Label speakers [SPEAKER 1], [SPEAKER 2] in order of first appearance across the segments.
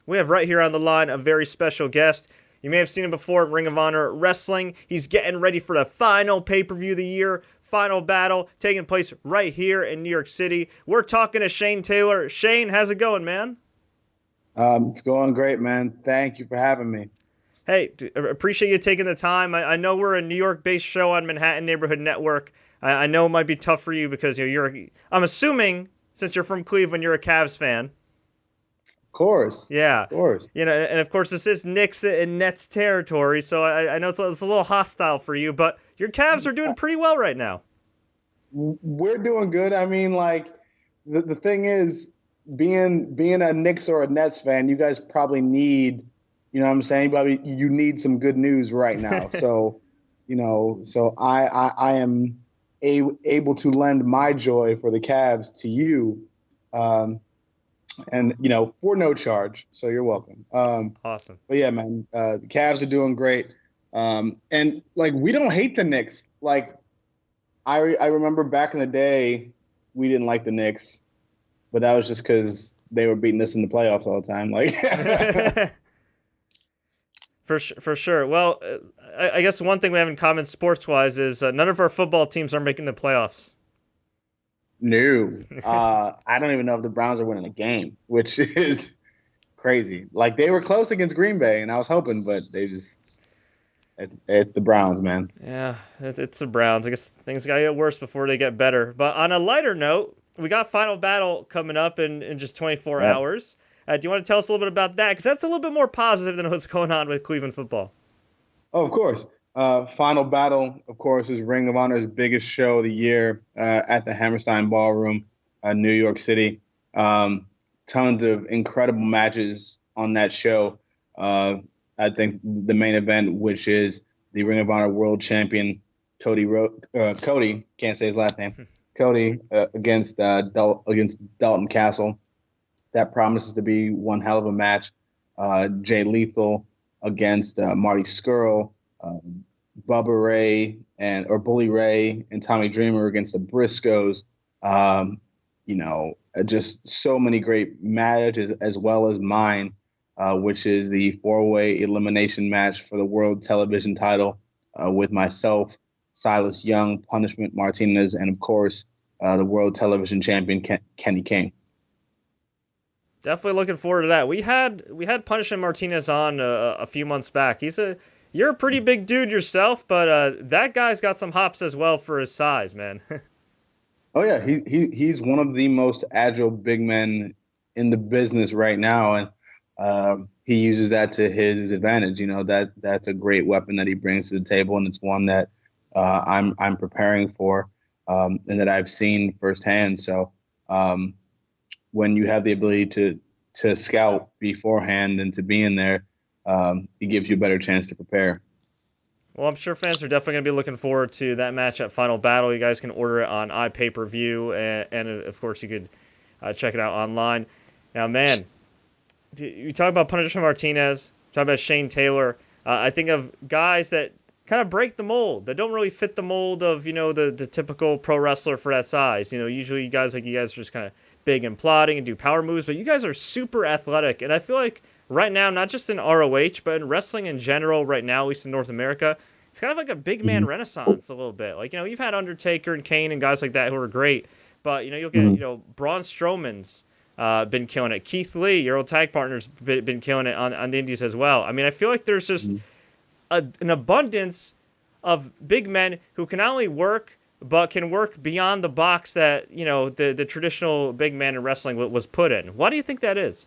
[SPEAKER 1] we have right here on the line a very special guest. You may have seen him before at Ring of Honor Wrestling. He's getting ready for the final pay-per-view of the year, Final Battle, taking place right here in New York City. We're talking to Shane Taylor. Shane, how's it going, man?
[SPEAKER 2] It's going great, man. Thank you for having me.
[SPEAKER 1] Hey, appreciate you taking the time. I know we're a New York-based show on Manhattan Neighborhood Network. I know it might be tough for you because I'm assuming, since you're from Cleveland, you're a Cavs fan.
[SPEAKER 2] Of course,
[SPEAKER 1] Yeah.
[SPEAKER 2] of course.
[SPEAKER 1] And of course, this is Knicks and Nets territory, so I know it's a little hostile for you, but your Cavs are doing pretty well right now.
[SPEAKER 2] We're doing good. I mean, like the thing is, being a Knicks or a Nets fan, you guys probably need, what I'm saying, probably you need some good news right now. So, I am able to lend my joy for the Cavs to you, um, and for no charge. So you're welcome.
[SPEAKER 1] Awesome.
[SPEAKER 2] But yeah, man, the Cavs are doing great. And like we don't hate the Knicks. Like I remember back in the day, we didn't like the Knicks, but that was just because they were beating us in the playoffs all the time. Like,
[SPEAKER 1] For sure. Well, I guess one thing we have in common sports-wise is none of our football teams are making the playoffs.
[SPEAKER 2] no, I don't even know if the Browns are winning a game, which is crazy. Like they were close against Green Bay, and I was hoping, but it's the Browns, man.
[SPEAKER 1] Yeah, it's the Browns. I guess things gotta get worse before they get better. But on a lighter note, we got Final Battle coming up in just 24
[SPEAKER 2] Yeah.
[SPEAKER 1] hours. Do you want to tell us a little bit about that? Because that's a little bit more positive than what's going on with Cleveland football.
[SPEAKER 2] Oh, of course. Final Battle, of course, is Ring of Honor's biggest show of the year at the Hammerstein Ballroom, New York City. Um, Tons of incredible matches on that show. I think the main event, which is the Ring of Honor World Champion Cody, can't say his last name, Cody against Dalton Castle. That promises to be one hell of a match. Jay Lethal against Marty Skrull, Bubba Ray or Bully Ray and Tommy Dreamer against the Briscoes. Um, just so many great matches as well as mine, which is the four-way elimination match for the World Television title with myself, Silas Young, Punishment Martinez, and of course the World Television Champion Kenny King.
[SPEAKER 1] Definitely looking forward to that. We had Punishment Martinez on a few months back. You're a pretty big dude yourself, but that guy's got some hops as well for his size, man.
[SPEAKER 2] Oh yeah, he's one of the most agile big men in the business right now, and he uses that to his advantage. That's a great weapon that he brings to the table, and it's one that I'm preparing for, and that I've seen firsthand. So when you have the ability to scout beforehand and to be in there, it gives you a better chance to prepare.
[SPEAKER 1] Well, I'm sure fans are definitely going to be looking forward to that match at Final Battle. You guys can order it on iPay-per-view, and of course, you could check it out online. Now, man, you talk about Punishment Martinez, talk about Shane Taylor. I think of guys that kind of break the mold, that don't really fit the mold of, the typical pro wrestler for that size. Usually guys like you guys are just kind of big and plodding and do power moves, but you guys are super athletic, and I feel like right now, not just in ROH, but in wrestling in general right now, at least in North America, it's kind of like a big man
[SPEAKER 2] Mhm.
[SPEAKER 1] renaissance a little bit. Like, you've had Undertaker and Kane and guys like that who are great, but, you'll get,
[SPEAKER 2] Mhm.
[SPEAKER 1] Braun Strowman's been killing it. Keith Lee, your old tag partner's been killing it on the indies as well. I mean, I feel like there's just
[SPEAKER 2] Mhm.
[SPEAKER 1] an abundance of big men who can not only work, but can work beyond the box that, the traditional big man in wrestling was put in. Why do you think that is?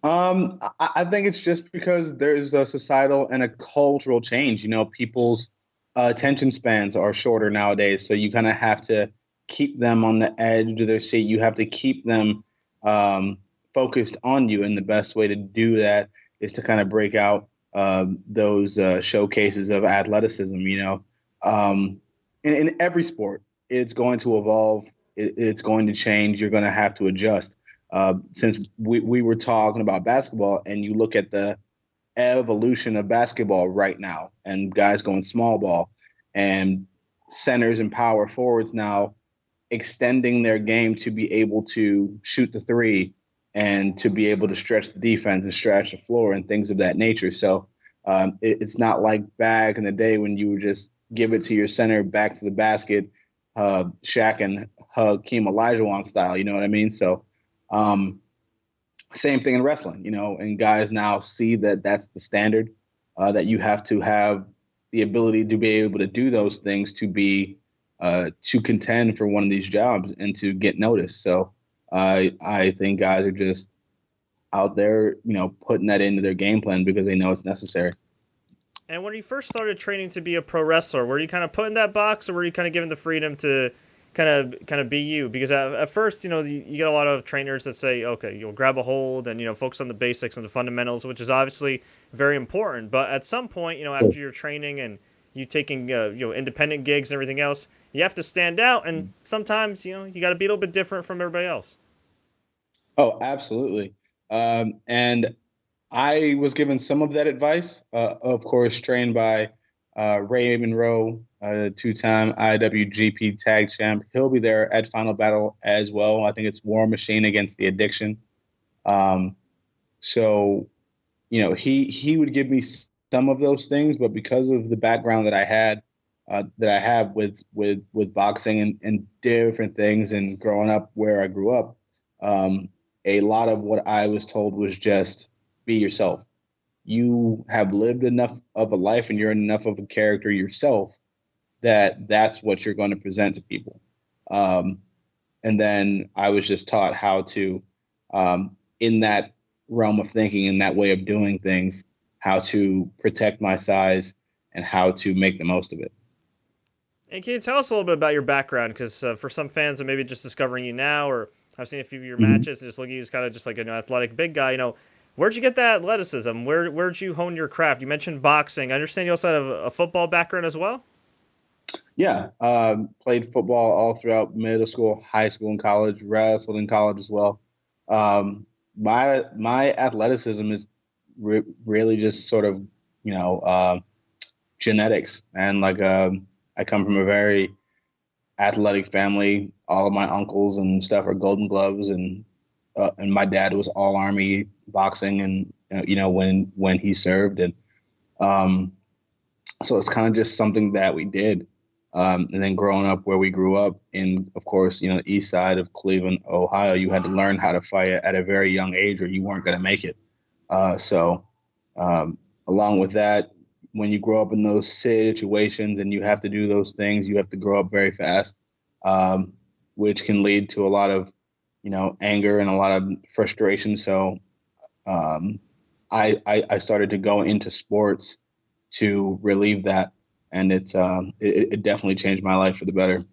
[SPEAKER 2] I think it's just because there's a societal and a cultural change. People's attention spans are shorter nowadays, so you kind of have to keep them on the edge of their seat. You have to keep them focused on you, and the best way to do that is to kind of break out those showcases of athleticism. In every sport, it's going to evolve. It's going to change. You're going to have to adjust. Since we were talking about basketball, and you look at the evolution of basketball right now, and guys going small ball, and centers and power forwards now extending their game to be able to shoot the three, and to be able to stretch the defense and stretch the floor and things of that nature. So it's not like back in the day when you would just give it to your center back to the basket, Shaq and Hakeem Olajuwon style. You know what I mean? So same thing in wrestling, and guys now see that that's the standard, that you have to have the ability to be able to do those things to contend for one of these jobs and to get noticed. So I think guys are just out there, putting that into their game plan because they know it's necessary.
[SPEAKER 1] And when you first started training to be a pro wrestler, were you kind of put in that box, or were you kind of given the freedom to kind of be you? Because at first, you get a lot of trainers that say, okay, you'll grab a hold and focus on the basics and the fundamentals, which is obviously very important. But at some point, after your training and you taking independent gigs and everything else, you have to stand out, and sometimes you got to be a little bit different from everybody else.
[SPEAKER 2] Oh, absolutely. And I was given some of that advice, of course, trained by Ray Monroe, two-time IWGP Tag Champ. He'll be there at Final Battle as well. I think it's War Machine against the Addiction. So, he would give me some of those things, but because of the background that I have with boxing and different things, and growing up where I grew up, a lot of what I was told was just be yourself. You have lived enough of a life and you're enough of a character yourself that's what you're going to present to people. And then I was just taught how to, in that realm of thinking, in that way of doing things, how to protect my size and how to make the most of it.
[SPEAKER 1] And can you tell us a little bit about your background? Because for some fans that maybe just discovering you now, or I've seen a few of your matches, and just looking at you as kind of just like an athletic big guy, where'd you get that athleticism? Where'd you hone your craft? You mentioned boxing. I understand you also have a football background as well?
[SPEAKER 2] Yeah, played football all throughout middle school, high school, and college. Wrestled in college as well. My athleticism is really just sort of genetics, and I come from a very athletic family. All of my uncles and stuff are Golden Gloves, and my dad was all Army boxing, and when he served, and so it's kind of just something that we did. And then growing up where we grew up in, of course, east side of Cleveland, Ohio, you had to learn how to fight at a very young age or you weren't going to make it. So along with that, when you grow up in those situations and you have to do those things, you have to grow up very fast, which can lead to a lot of, anger and a lot of frustration. So I started to go into sports to relieve that. And it definitely changed my life for the better.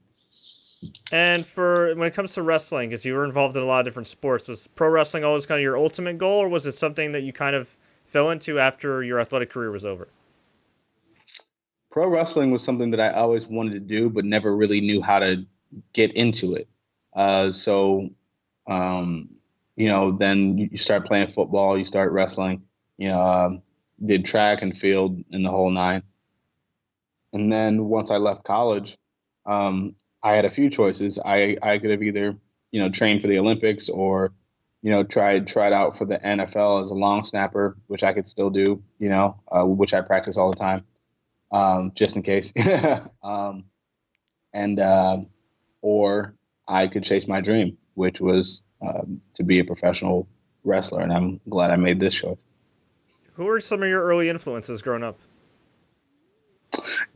[SPEAKER 1] And when it comes to wrestling, because you were involved in a lot of different sports, was pro wrestling always kind of your ultimate goal, or was it something that you kind of fell into after your athletic career was over?
[SPEAKER 2] Pro wrestling was something that I always wanted to do, but never really knew how to get into it. Then you start playing football, you start wrestling, did track and field and the whole nine. And then once I left college, I had a few choices. I could have either, trained for the Olympics or, tried out for the NFL as a long snapper, which I could still do, which I practice all the time, just in case. Or I could chase my dream, which was to be a professional wrestler. And I'm glad I made this choice.
[SPEAKER 1] Who were some of your early influences growing up?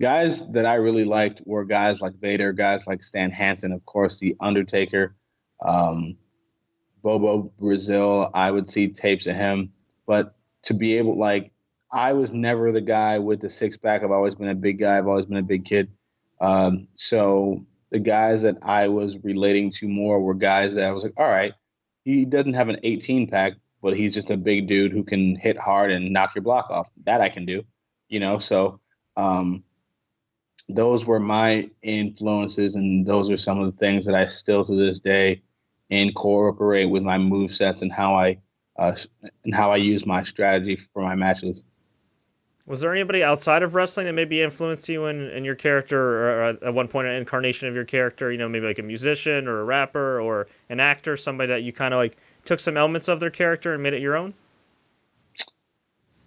[SPEAKER 2] Guys that I really liked were guys like Vader, guys like Stan Hansen, of course, The Undertaker, Bobo Brazil. I would see tapes of him. But to be able, I was never the guy with the six-pack. I've always been a big guy. I've always been a big kid. So the guys that I was relating to more were guys that I was like, all right, he doesn't have an 18-pack, but he's just a big dude who can hit hard and knock your block off. That I can do, so those were my influences, and those are some of the things that I still to this day incorporate with my move sets and how I use my strategy for my matches.
[SPEAKER 1] Was there anybody outside of wrestling that maybe influenced you in your character, or at one point an incarnation of your character? Maybe like a musician or a rapper or an actor, somebody that you kind of took some elements of their character and made it your own?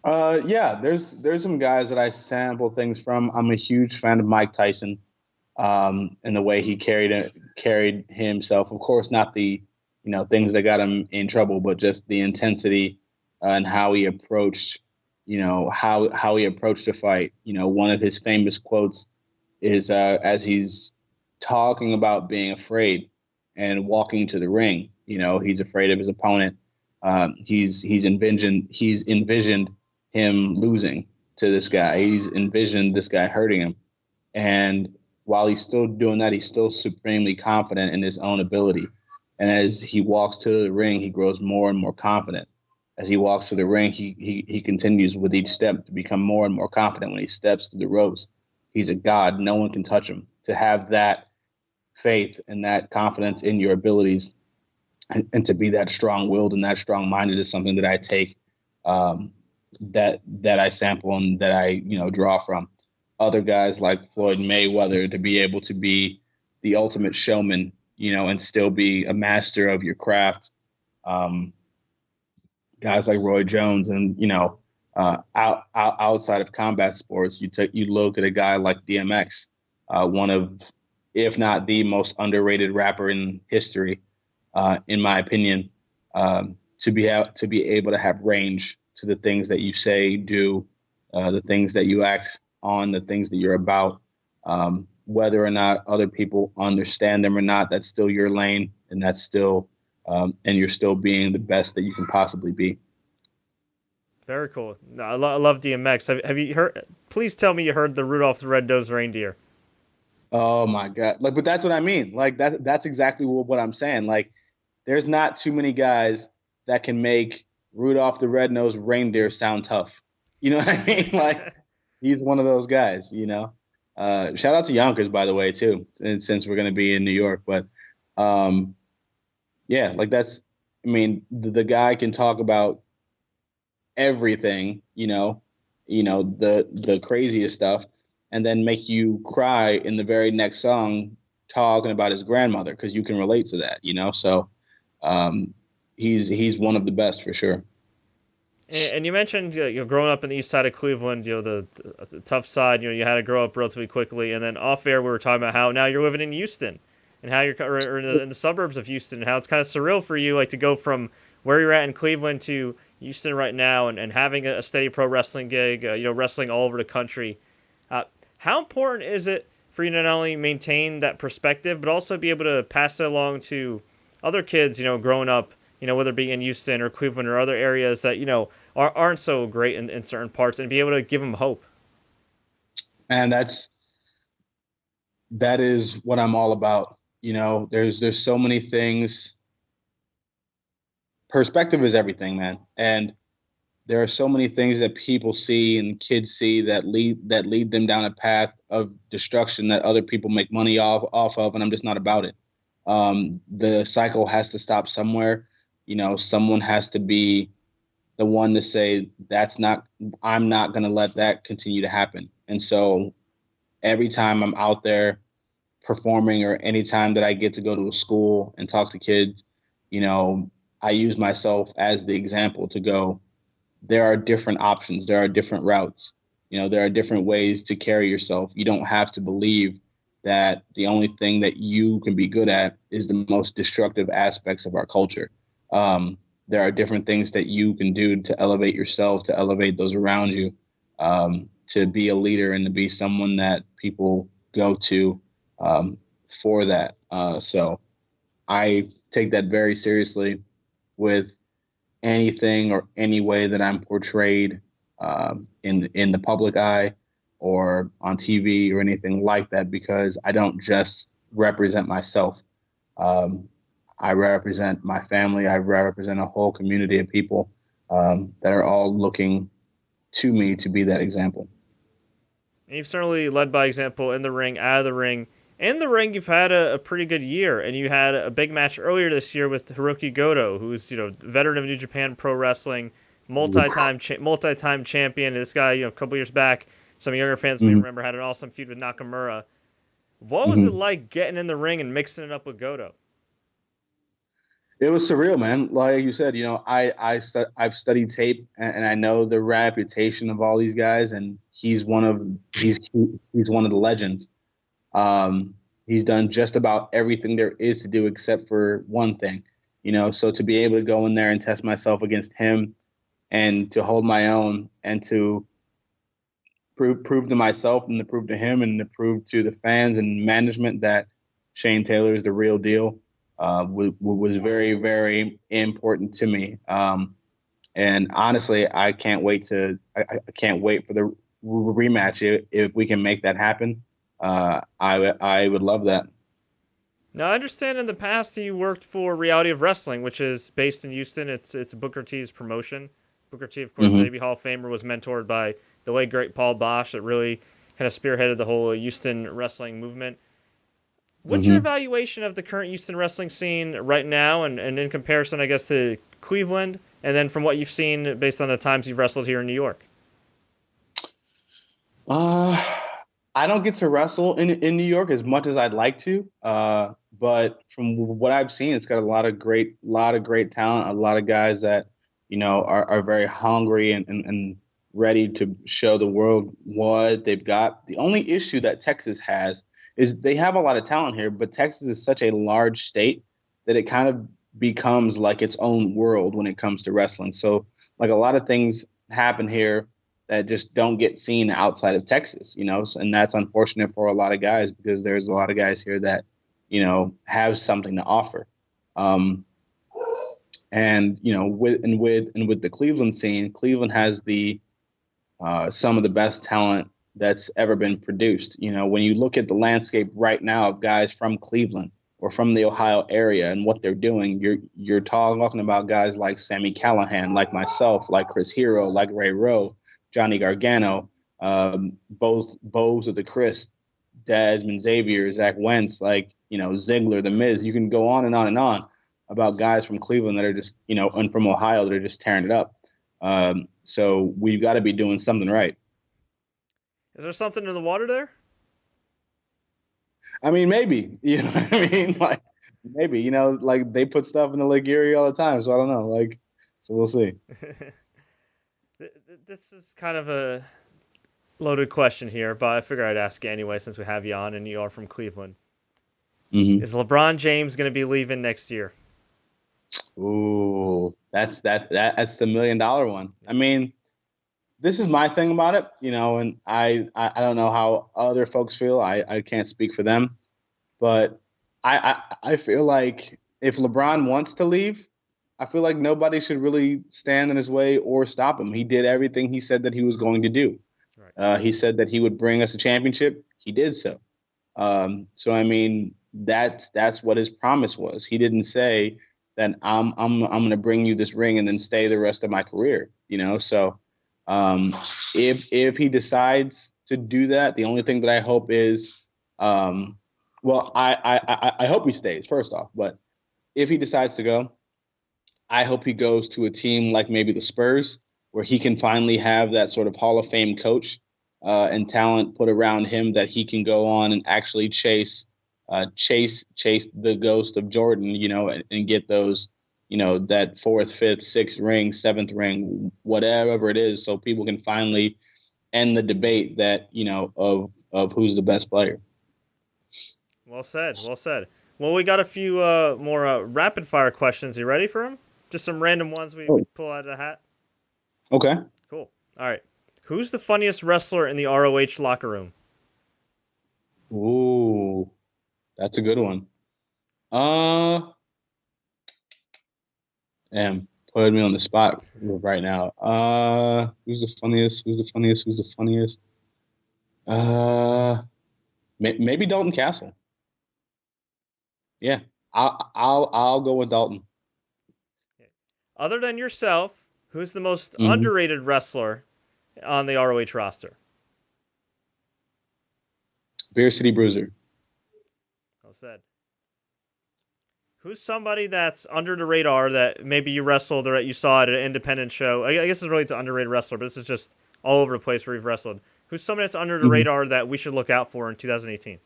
[SPEAKER 2] Yeah, there's some guys that I sample things from. I'm a huge fan of Mike Tyson, and the way he carried himself. Of course, not the things that got him in trouble, but just the intensity and how he approached how he approached a fight. One of his famous quotes is as he's talking about being afraid and walking to the ring. He's afraid of his opponent. He's envisioned him losing to this guy. He's envisioned this guy hurting him. And while he's still doing that, he's still supremely confident in his own ability. And as he walks to the ring, he grows more and more confident. As he walks to the ring, he continues with each step to become more and more confident. When he steps through the ropes, he's a god. No one can touch him. To have that faith and that confidence in your abilities and to be that strong-willed and that strong-minded is something that I take that I sample and that I draw from. Other guys like Floyd Mayweather, to be able to be the ultimate showman, and still be a master of your craft. Guys like Roy Jones, and outside of combat sports, you look at a guy like DMX, one of, if not the most underrated rapper in history, in my opinion. To be able to have range to the things that you say, do, the things that you act on, the things that you're about, whether or not other people understand them or not, that's still your lane, and that's still, and you're still being the best that you can possibly be.
[SPEAKER 1] Very cool. No, I love DMX. Have you heard? Please tell me you heard the Rudolph the Red-Nosed Reindeer.
[SPEAKER 2] Oh my God! But that's what I mean. That's exactly what I'm saying. There's not too many guys that can make Rudolph the Red-Nosed Reindeer sound tough. You know what I mean? He's one of those guys. Shout out to Yonkers, by the way, too, since we're going to be in New York. But yeah, that's. I mean, the guy can talk about everything. The craziest stuff, and then make you cry in the very next song talking about his grandmother, because you can relate to that. So he's one of the best for sure.
[SPEAKER 1] And you mentioned growing up in the east side of Cleveland, the tough side. You had to grow up relatively quickly, and then off air we were talking about how now you're living in Houston, and how you're or in the suburbs of Houston, and how it's kind of surreal for you, to go from where you're at in Cleveland to Houston right now, and having a steady pro wrestling gig, wrestling all over the country. How important is it for you to not only maintain that perspective, but also be able to pass it along to other kids, growing up, whether it be in Houston or Cleveland or other areas that, aren't so great in certain parts, and be able to give them hope?
[SPEAKER 2] And that is what I'm all about. There's so many things. Perspective is everything, man. And there are so many things that people see and kids see that lead them down a path of destruction that other people make money off of, and I'm just not about it. The cycle has to stop somewhere. Someone has to be the one to say I'm not going to let that continue to happen. And so every time I'm out there performing, or any time that I get to go to a school and talk to kids, I use myself as the example to go, there are different options. There are different routes. There are different ways to carry yourself. You don't have to believe that the only thing that you can be good at is the most destructive aspects of our culture. There are different things that you can do to elevate yourself, to elevate those around you, to be a leader and to be someone that people go to for that. So I take that very seriously with anything or any way that I'm portrayed in the public eye or on TV or anything like that, because I don't just represent myself. I represent my family. I represent a whole community of people that are all looking to me to be that example.
[SPEAKER 1] And you've certainly led by example in the ring, out of the ring. In the ring, you've had a pretty good year, and you had a big match earlier this year with Hiroki Gotoh, who's veteran of New Japan Pro Wrestling, multi-time champion. This guy, a couple years back, some younger fans may remember, had an awesome feud with Nakamura. What was it like getting in the ring and mixing it up with Gotoh?
[SPEAKER 2] It was surreal, man. Like you said, I've studied tape, and I know the reputation of all these guys, and he's one of the legends. He's done just about everything there is to do except for one thing, So to be able to go in there and test myself against him, and to hold my own, and to prove to myself, and to prove to him, and to prove to the fans and management that Shane Taylor is the real deal, was very, very important to me. And honestly, I can't wait for the rematch. If we can make that happen, I would love that.
[SPEAKER 1] Now, I understand in the past you worked for Reality of Wrestling, which is based in Houston. It's Booker T's promotion. Booker T, of course,
[SPEAKER 2] Hmm.
[SPEAKER 1] maybe Hall of Famer, was mentored by the late great Paul Bosch. That really kind of spearheaded the whole Houston wrestling movement. What's your
[SPEAKER 2] Hmm.
[SPEAKER 1] evaluation of the current Houston wrestling scene right now, and in comparison, I guess, to Cleveland, and then from what you've seen based on the times you've wrestled here in New York?
[SPEAKER 2] Uh, I don't get to wrestle in New York as much as I'd like to. But from what I've seen, it's got lot of great talent, a lot of guys that, are very hungry, and ready to show the world what they've got. The only issue that Texas has is they have a lot of talent here, but Texas is such a large state that it kind of becomes like its own world when it comes to wrestling. So like a lot of things happen here that just don't get seen outside of Texas, and that's unfortunate for a lot of guys, because there's a lot of guys here that, have something to offer. Um, and with the Cleveland scene, Cleveland has the some of the best talent that's ever been produced. When you look at the landscape right now of guys from Cleveland or from the Ohio area and what they're doing, you're talking about guys like Sammy Callahan, like myself, like Chris Hero, like Ray Rowe, Johnny Gargano, both of the Chris, Desmond Xavier, Zach Wentz, like Ziggler, The Miz. You can go on and on and on about guys from Cleveland that are just and from Ohio that are just tearing it up. So we've got to be doing something right.
[SPEAKER 1] Is there something in the water there?
[SPEAKER 2] I mean, maybe, what I mean? Like, maybe, like they put stuff in the Lake Erie all the time. So I don't know. Like, so we'll see.
[SPEAKER 1] This is kind of a loaded question here, but I figure I'd ask you anyway since we have you on and you are from Cleveland.
[SPEAKER 2] Hmm.
[SPEAKER 1] Is LeBron James going to be leaving next year?
[SPEAKER 2] Ooh, that's the $1 million one. I mean, this is my thing about it, and I don't know how other folks feel. I can't speak for them, but I feel like if LeBron wants to leave, I feel like nobody should really stand in his way or stop him. He did everything he said that he was going to do.
[SPEAKER 1] Right.
[SPEAKER 2] He said that he would bring us a championship. He did so. So I mean, that's what his promise was. He didn't say that I'm going to bring you this ring and then stay the rest of my career. So um, if he decides to do that, the only thing that I hope is, well, I hope he stays first off. But if he decides to go, I hope he goes to a team like maybe the Spurs, where he can finally have that sort of Hall of Fame coach and talent put around him, that he can go on and actually chase the ghost of Jordan, and get those, that fourth, fifth, sixth ring, seventh ring, whatever it is, so people can finally end the debate that of who's the best player.
[SPEAKER 1] Well said. Well said. Well, we got a few more rapid fire questions. You ready for them? Just some random ones we
[SPEAKER 2] Oh,
[SPEAKER 1] pull out of the hat.
[SPEAKER 2] okay.
[SPEAKER 1] Cool. All right. Who's the funniest wrestler in the ROH locker room?
[SPEAKER 2] Ooh, that's a good one. Uh, Damn, put me on the spot right now. Who's the funniest? Who's the funniest? Who's the funniest? Uh, maybe Dalton Castle. Yeah, I'll go with Dalton.
[SPEAKER 1] Other than yourself, who's the most
[SPEAKER 2] Hmm.
[SPEAKER 1] underrated wrestler on the ROH roster?
[SPEAKER 2] Beer City Bruiser.
[SPEAKER 1] Well said. Who's somebody that's under the radar that maybe you wrestled or that you saw at an independent show? I guess it's related to underrated wrestler, but this is just all over the place where you've wrestled. Who's somebody that's under the
[SPEAKER 2] Hmm.
[SPEAKER 1] radar that we should look out for in 2018?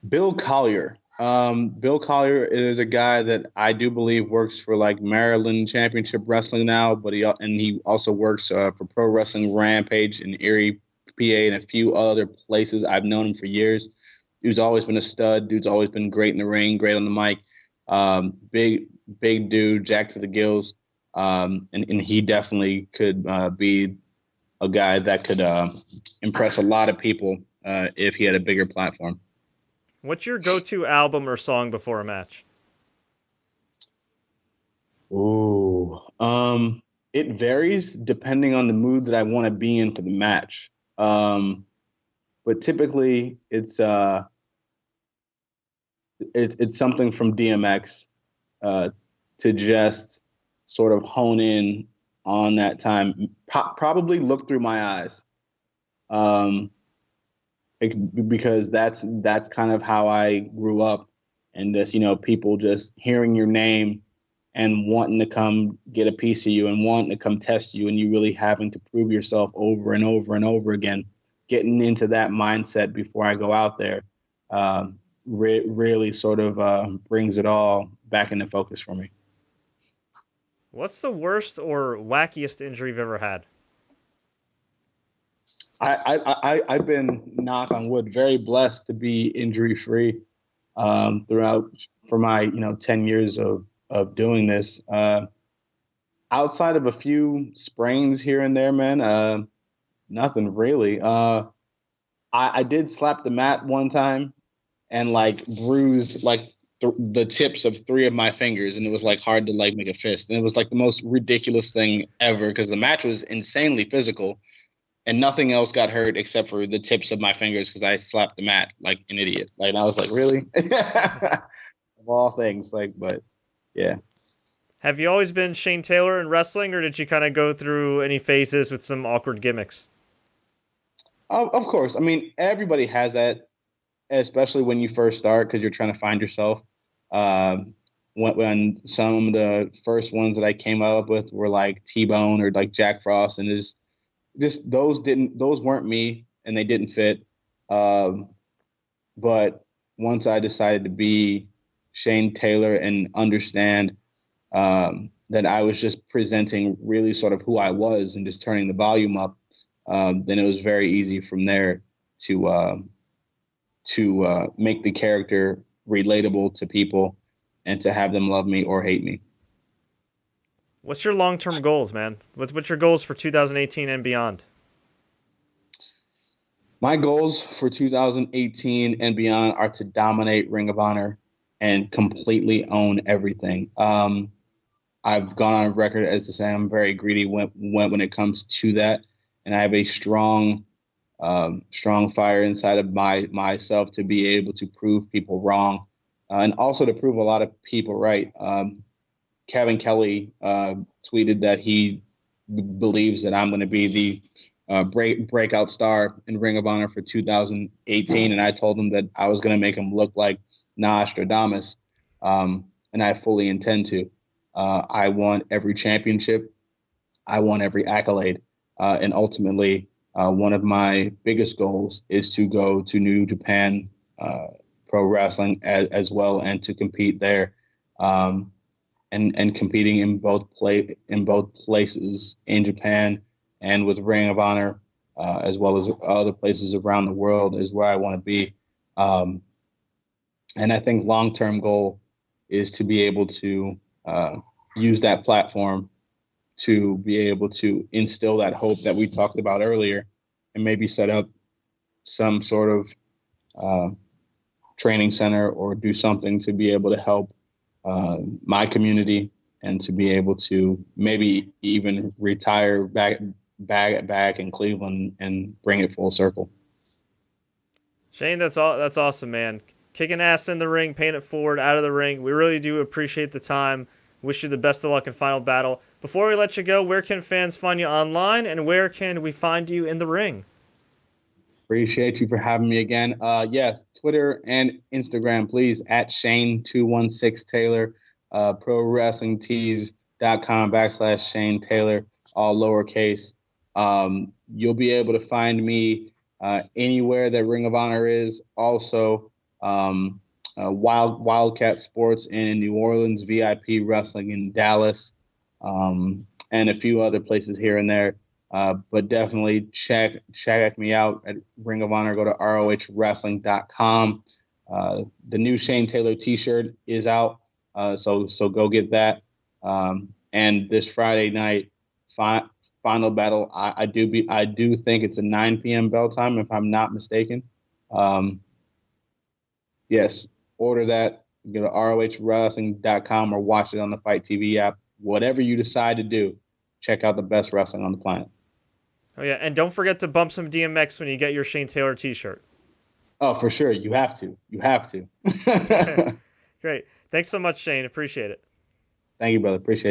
[SPEAKER 2] Bill Collier. Bill Collier is a guy that I do believe works for like Maryland Championship Wrestling now, but he also works for Pro Wrestling Rampage in Erie, PA, and a few other places. I've known him for years. Dude's always been a stud. Dude's always been great in the ring, great on the mic. Big dude, jacked to the gills, and he definitely could be a guy that could impress a lot of people if he had a bigger platform.
[SPEAKER 1] What's your go-to album or song before a match?
[SPEAKER 2] Ooh, it varies depending on the mood that I want to be in for the match. But typically it's something from DMX to just sort of hone in on that time. Probably Look Through My Eyes. Because that's kind of how I grew up, and just people just hearing your name and wanting to come get a piece of you and wanting to come test you, and you really having to prove yourself over and over and over again. Getting into that mindset before I go out there really sort of brings it all back into focus for me.
[SPEAKER 1] What's the worst or wackiest injury you've ever had?
[SPEAKER 2] I've been, knock on wood, very blessed to be injury free throughout for my 10 years of doing this. Outside of a few sprains here and there, man, nothing really. I did slap the mat one time and like bruised like the tips of 3 of my fingers, and it was like hard to like make a fist. And it was like the most ridiculous thing ever because the match was insanely physical. And nothing else got hurt except for the tips of my fingers because I slapped the mat like an idiot. Like, and I was like, really? Of all things, like, but yeah.
[SPEAKER 1] Have you always been Shane Taylor in wrestling, or did you kind of go through any phases with some awkward gimmicks?
[SPEAKER 2] Of course. I mean, everybody has that, especially when you first start because you're trying to find yourself. When some of the first ones that I came up with were like T-Bone or like Jack Frost, and just those weren't me and they didn't fit. But once I decided to be Shane Taylor and understand that I was just presenting really sort of who I was and just turning the volume up, then it was very easy from there to make the character relatable to people and to have them love me or hate me.
[SPEAKER 1] What's your long-term goals, man? What's your goals for 2018 and beyond?
[SPEAKER 2] My goals for 2018 and beyond are to dominate Ring of Honor and completely own everything. I've gone on record as to say I'm very greedy when it comes to that, and I have a strong fire inside of myself to be able to prove people wrong, and also to prove a lot of people right. Kevin Kelly tweeted that he believes that I'm going to be the breakout star in Ring of Honor for 2018, and I told him that I was going to make him look like Nostradamus, and I fully intend to. I want every championship. I want every accolade, and ultimately, one of my biggest goals is to go to New Japan Pro Wrestling as well, and to compete there. And competing in both places in Japan and with Ring of Honor, as well as other places around the world, is where I want to be. And I think long-term goal is to be able to use that platform to be able to instill that hope that we talked about earlier, and maybe set up some sort of training center or do something to be able to help my community, and to be able to maybe even retire back in Cleveland and bring it full circle.
[SPEAKER 1] Shane, that's awesome, man. Kicking ass in the ring, paying it forward, out of the ring. We really do appreciate the time. Wish you the best of luck in Final Battle. Before we let you go, where can fans find you online, and where can we find you in the ring?
[SPEAKER 2] Appreciate you for having me again. Yes, Twitter and Instagram, please, at Shane216 Taylor, ProWrestlingTees.com/Shane Taylor, all lowercase. You'll be able to find me anywhere that Ring of Honor is. Also, Wildcat Sports in New Orleans, VIP Wrestling in Dallas, and a few other places here and there. But definitely check me out at Ring of Honor. Go to rohwrestling.com. The new Shane Taylor T-shirt is out, so go get that. And this Friday night, Final Battle. I do think it's a 9 p.m. bell time, if I'm not mistaken. Yes, order that. Go to rohwrestling.com or watch it on the Fight TV app. Whatever you decide to do, check out the best wrestling on the planet.
[SPEAKER 1] Oh yeah, and don't forget to bump some DMX when you get your Shane Taylor T-shirt.
[SPEAKER 2] Oh, for sure. You have to. You have to.
[SPEAKER 1] Great. Thanks so much, Shane. Appreciate it.
[SPEAKER 2] Thank you, brother. Appreciate you.